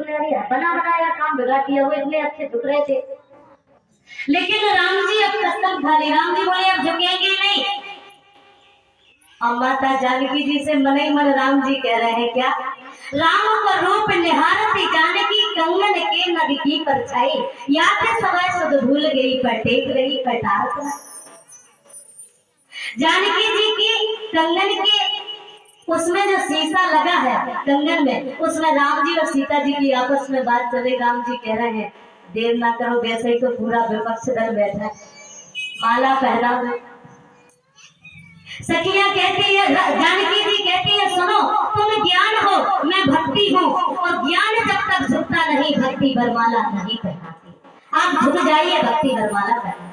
बोले अरे बना बनाया काम बिगाड़ दिया, वो इतने अच्छे झुक रहे थे। लेकिन राम जी अब कसम खा ली, राम जी बोले अब झुकेंगे नहीं। और माता जानकी जी से मन ही मन राम जी कह रहे हैं क्या, राम को रूप निहारती जानकी कंगन के नदी की परछाई, याद समय सुध भूल गई पर टेक रही कटार। जानकी जी की कंगन के उसमें जो शीशा लगा है कंगन में, उसमें राम जी और सीता जी की आपस में बात चले। राम जी कह रहे हैं देर ना करो, वैसे ही तो पूरा विपक्ष दल बैठा है, माला पहना दो। सखियां कहती है, जानकी जी कहती है सुनो तुम ज्ञान हो मैं भक्ति हूँ, और ज्ञान जब तक झुकता नहीं भक्ति वरमाला नहीं पहनाती। आप झुक जाइए, भक्ति वरमाला पहना।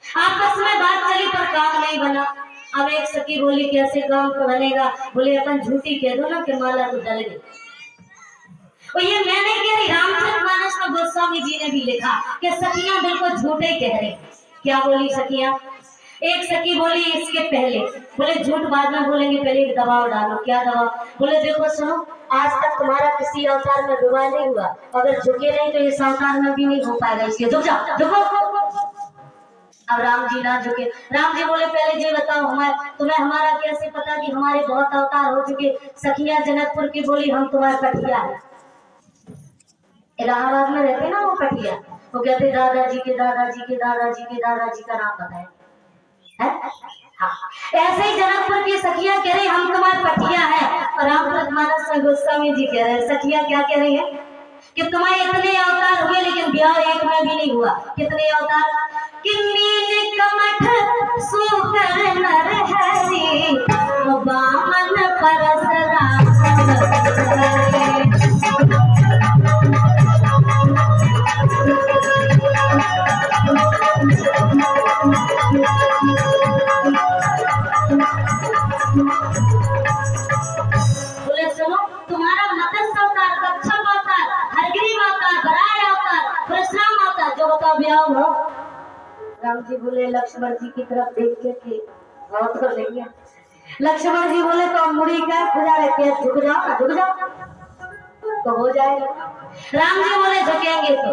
आपस में बात चली पर काम नहीं बना। अब एक सखी बोली कैसे काम बनेगा, बोले अपन झूठी कह दो ना कि माला तो डल गई। और ये मैं नहीं कह रही, रामचरितमानस में गोस्वामी जी ने भी लिखा कि सखियां बिल्कुल झूठे कह रही। क्या बोली सखियां, एक सखी बोली इसके पहले, बोले झूठ बाद में बोलेंगे, पहले दबाव डालो। क्या दबाव, बोले देखो सुनो आज तक तुम्हारा किसी अवतार में विवाह नहीं हुआ, अगर झुके नहीं तो इस अवतार में भी नहीं हो पाएगा, इसलिए झुक जाओ झुको। अब राम जी ना झुके। राम जी बोले पहले ये बताओ तुम्हें हमारा कैसे पता कि हमारे बहुत अवतार हो चुके। सखियां जनकपुर की बोली हम तुम्हारे कठिया है, इलाहाबाद में रहते ना वो कठिया, वो कहते दादाजी के दादाजी के दादाजी के दादाजी का नाम बताए है? हाँ। ऐसे ही जनकपुर की सखियां कह रही हम तुम्हारे पटिया है, और रामचरितमानस में गोस्वामी जी कह रहे हैं सखियां क्या कह रही है कि तुम्हारे इतने अवतार हुए लेकिन ब्याह एक में भी नहीं हुआ। कितने अवतार, कि नील कमठ सुकर नर हरि बामन परशुराम। बोले सुनो तुम्हारा मत्स्य अवतार, कच्छप अवतार, हरग्रीव अवतार, बराह अवतार, परशुराम अवतार, जो का ब्याह हो। राम जी बोले लक्ष्मण जी की तरफ देख के कि बहुत कर लेंगे। लक्ष्मण जी बोले तो मुड़ी का खुदा रहती है, झुक जाओ झुक जाओ तो हो जाएगा। राम जी बोले झुकेंगे तो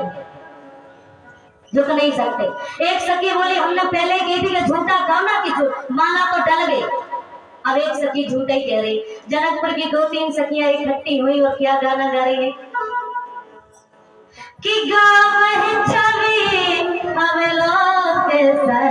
झुक नहीं सकते। एक सखी बोली हमने पहले कही थी कि झूठा गाना की माला तो डल गई। अब एक सखी झूठा ही कह रही। जनकपुर की 2-3 सखियां इकट्ठी हुई और क्या गाना गा रही है कि गावह छवि हम लोग सरे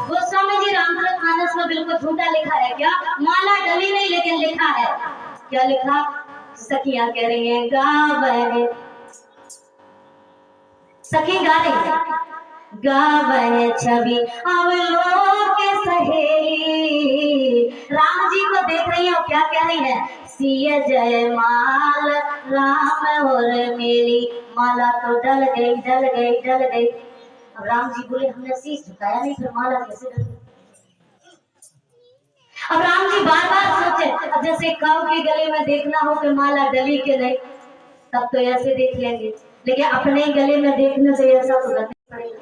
गोस्वामी जी रामचरितमानस में बिल्कुल झूठा लिखा है क्या, माला डली नहीं लेकिन लिखा है क्या लिखा। सखियां कह रही हैं गावह, सखी गा रही है गावह छवि हम लोग सहेली। राम जी को देख रही हो क्या कह रही है, सिय जय माल राम और मेरी, माला तो डल गई डल गई डल गई। अब राम जी बोले हमने शीश झुकाया नहीं, फिर माला कैसे डल गई। अब राम जी बार बार सोचे, अब जैसे काऊ के गले में देखना हो कि माला डली के नहीं, तब तो ऐसे देख लेंगे, लेकिन अपने गले में देखने से ऐसा तो करना पड़ेगा।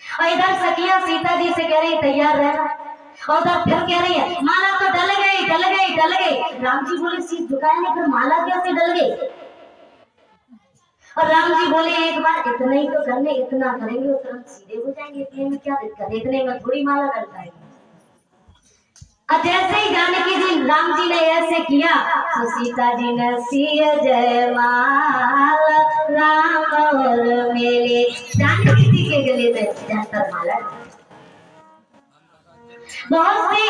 और इधर सखियां सीता जी से कह रही तैयार रहना, और उधर फिर कह रही है माला तो डल गई डल गई डल गई। राम जी बोले शीश झुकाया नहीं, फिर माला कैसे डल गई। और राम जी बोले एक बार इतना ही तो करने, इतना करेंगे तुरंत सीधे हो जाएंगे, इतने में क्या दिक्कत, इतने में थोड़ी माला डल पाएगी। अब जैसे ही जानकी जी राम जी ने ऐसे किया तो सीता जी ने सिय जय माल राम और मेरे, जानकी जी के गले में जाकर माला। बहुत से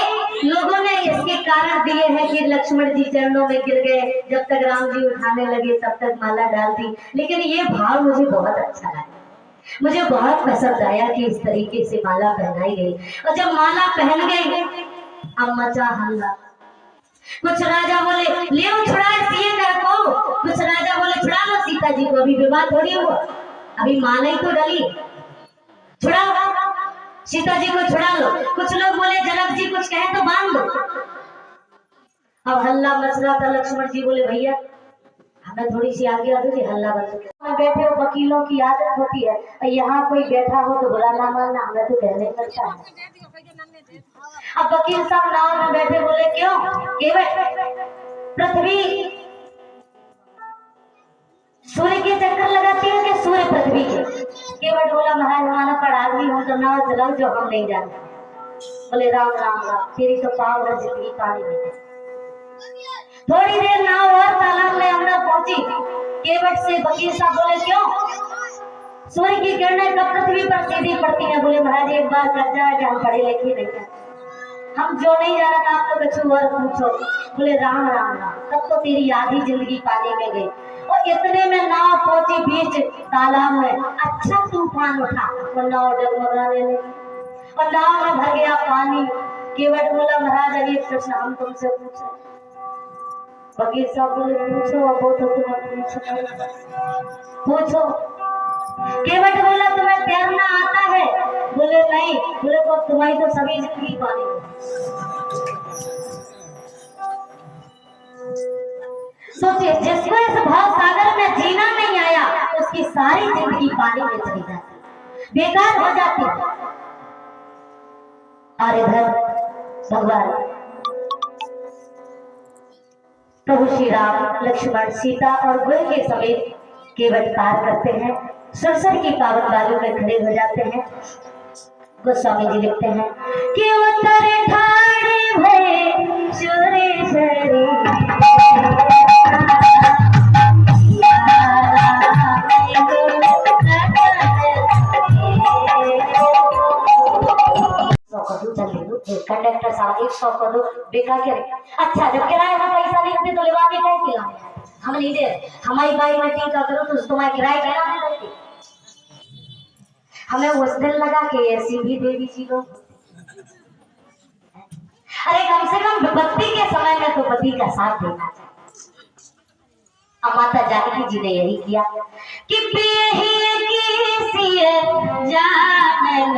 लोगों ने इसके कारण दिए हैं कि लक्ष्मण जी चरणों में गिर गए, जब तक राम जी उठाने लगे तब तक माला डाल दी। लेकिन ये भाव मुझे बहुत अच्छा लगा, मुझे बहुत पसंद आया कि इस तरीके से माला पहनाई गई। और जब माला पहन गई अब मचा हल्ला। कुछ राजा बोले ले छुड़ा सीता को, कुछ राजा बोले छुड़ा लो सीता जी को, अभी विवाह थोड़ी हुआ, अभी माला ही तो डली, छुड़ा। सीता जी को छुड़ा लो। कुछ लोग बोले जनक जी कुछ कहे तो बांध दो। अब हल्ला मच रहा था। लक्ष्मण जी बोले भैया हमें थोड़ी सी आगे आ दो, हल्ला बंद करो। बैठे हो वकीलों की आदत होती है, यहाँ कोई बैठा हो तो बुरा ना मानना, हमें तो कहने लगता है। अब वकील साहब नाव में बैठे बोले क्यों? केवट पृथ्वी सूर्य के चक्कर लगाती है कि सूर्य पृथ्वी के? केवट बोला महाराज हमारा पर आदमी हो तो नाव चलाओ जो हम नहीं जानते। बोले राम राम राम, तेरी तो पाव भर जिंदगी पानी में। थोड़ी देर नाव और तालाब में अंदर पहुंची। केवट से वकील साहब बोले क्यों? सूर्य की किरणें कब पृथ्वी पर सीधी पड़ती हैं? बोले महाराज एक बार कह जाए कि हम पढ़े लिखे नहीं है, हम जो नहीं जाना था आपको कुछ और पूछो। बोले राम राम राम, तब तो तेरी आधी जिंदगी पानी में गई। और इतने में नाव पहुंची बीच तालाब में। अच्छा तूफान उठा और नाव डगमगाने लगी और नाव में भर गया पानी। केवट बोला महाराज अभी एक प्रश्न हम तुमसे पूछे। वकील साहब बोले पूछो। अब वो तो तुम्हें पूछो। केवट बोला तुम्हें तैरना आता है? बोले नहीं। बोले तो तुम्हारी तो सभी जिंदगी पानी में। सोचिए जिसको इस भाव सागर में जीना नहीं आया उसकी सारी जिंदगी पानी में चली जाती, बेकार हो जाती। और इधर भगवान प्रभु श्री राम लक्ष्मण सीता और गुरु के समेत केवट पार करते हैं। सरसर की पावन बालू में खड़े हो जाते हैं। गोस्वामी जी लिखते हैं कि उतर ठाड़ भये चोरे शरी कंडक्टर साहब 100 को दो बेकार क्या? अच्छा जब किराए का पैसा नहीं देते तो लिवा के क्या किया? हम नहीं दे, हमारी बाई में टीका करो तो तुम्हारे किराए देना नहीं देती। हमें उस दिन लगा कि ऐसी भी दे दीजिए लोग। अरे कम से कम विपत्ति के समय में तो पति का साथ देना चाहिए। अब माता जानकी जी ने यही किया कि पिए ही किसिए जानन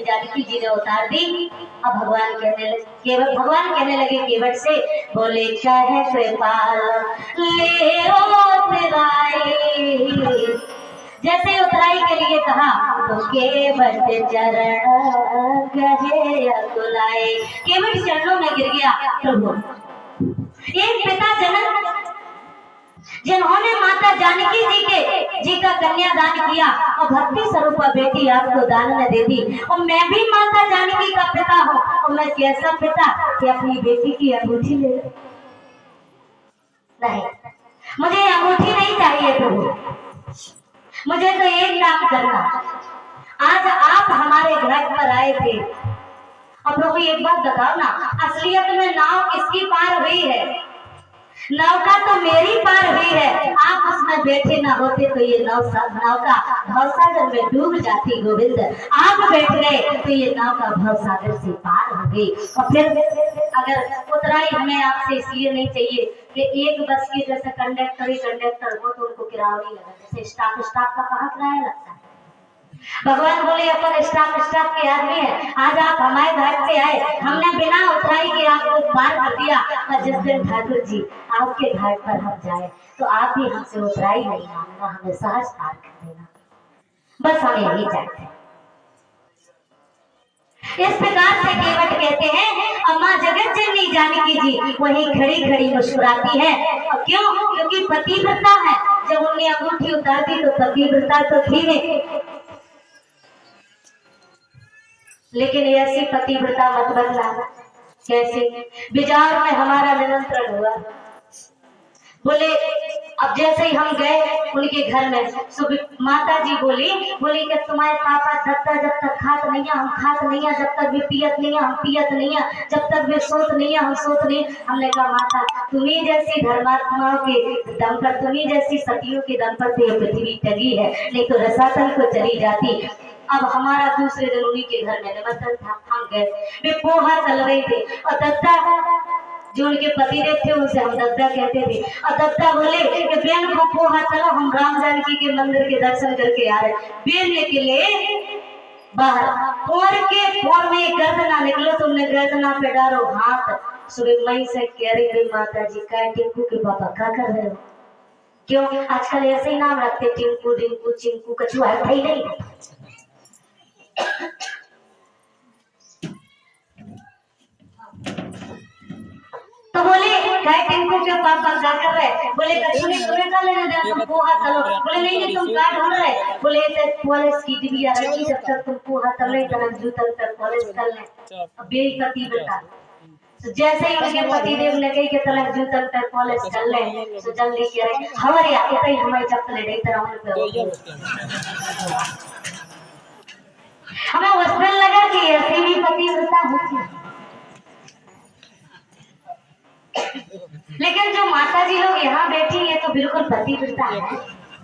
जानकी जी ने उतार दी। अब भगवान कहने लगे केवट से बोले कहे कृपाल ले उतराई। जैसे उतराई के लिए कहा तो केवट चरण गहे अकुलाए। केवट चरणों में गिर गया। प्रभु एक पिता जनक जिन्होंने माता जानकी जी का कन्यादान किया और भक्ति स्वरूपा बेटी आपको दान में दे दी, और मैं भी माता जानकी का पिता हूँ और मैं कैसा पिता कि अपनी बेटी की अंगूठी ले लो? नहीं, मुझे अंगूठी नहीं चाहिए प्रभु, मुझे तो एक काम करना। आज आप हमारे घर पर आए थे और प्रभु एक बात बताओ ना, असलियत में नाव किसकी पार हुई है? नौका तो मेरी पार हुई है। आप उसमें बैठे ना होते तो ये नौका भवसागर में डूब जाती। गोविंद आप बैठ गए तो ये नौका भवसागर से पार हो गई। और फिर अगर उतराई हमें आपसे इसलिए नहीं चाहिए कि एक बस की जैसे कंडक्टर हो तो उनको किराया नहीं लगा, जैसे स्टाफ का कहाँ किराया लगता है। भगवान बोले अपन स्टाफ के आदमी है। आज आप हमारे घाट पे आए, हमने बिना उतराई के आपको पार कर दिया। और जिस दिन ठाकुर जी आपके घाट पर हम जाए तो आप भी हमसे उतराई नहीं मांगना, हमें सहज पार कर देना। बस हम यही चाहते हैं। इस प्रकार से केवट कहते हैं अम्मा जगत जननी जानकी जी वही खड़ी खड़ी मुस्कुराती है। और क्यों? क्योंकि पतिव्रता है। जब उन्हें अंगूठी उतारती तो पतिव्रता तो थी नहीं, लेकिन ऐसी पतिव्रता मत बनना। कैसे? बाजार में हमारा निमंत्रण हुआ, बोले अब जैसे ही हम गए उनके घर में, सुबह माता जी बोली कि तुम्हारे पापा दत्ता जब तक खात नहीं है हम खात नहीं है, जब तक भी पियत नहीं है हम पियत नहीं है, जब तक भी सोत नहीं है हम सोत नहीं। हमने कहा माता तुम्ही जैसी धर्मात्माओं के दम पर, तुम्ही जैसी सतियों के दम पर तो पृथ्वी टली है, नहीं तो रसातल को चली जाती। अब हमारा दूसरे दिन उन्हीं के घर में निमंत्रण था, हम गए। वे पोहा चल रहे थे और दत्ता जो उनके पतिदेव थे उनसे हम दद्दा कहते थे, और दद्दा बोले कि बेन को पोहा चलो हम राम जानकी के मंदिर के दर्शन करके आ रहे। बेन निकले बाहर, पोर में गर्दना निकलो, तुमने गर्दना पे डालो हाथ। सुबह मई से कह रही माता जी का टिंकू के पापा क्या कर रहे हो? क्यों आजकल ऐसे ही नाम रखते, टिंकू डिंकू चिंकू कछुआ है ही नहीं। तो बोले टिंकू के पापा क्या कर रहे? बोले कछुआ तुम्हें क्या लेना देना, तुम पोहा तलो। बोले नहीं तुम क्या ढूंढ रहे? बोले कॉलेज की डिग्री आ रही, जब तक तुम पोहा तले जूतल तक कॉलेज कर ले। बेपति बता, तो जैसे ही उनके पतिदेव ने कही कि तलक जूतल तक कॉलेज कर ले, तो जल्दी करे हमारे आते ही हमारी चप्पल ले तरह हमें हॉस्पिटल लगा कि ऐसी भी पतिव्रता होती है। लेकिन जो माता जी लोग यहाँ बैठी है तो बिल्कुल पतिव्रता है।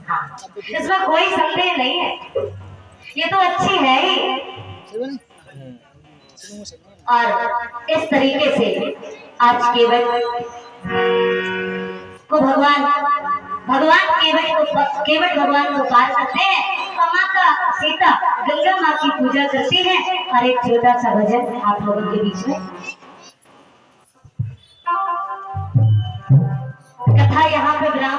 हाँ, इसमें कोई संदेह नहीं है, ये तो अच्छी है ही। और इस तरीके से आज केवट को भगवान केवट भगवान को पार करते हैं और माता सीता गंगा माँ की पूजा करती है। और एक छोटा सा भजन आप लोगों के बीच में, कथा यहाँ पे विराम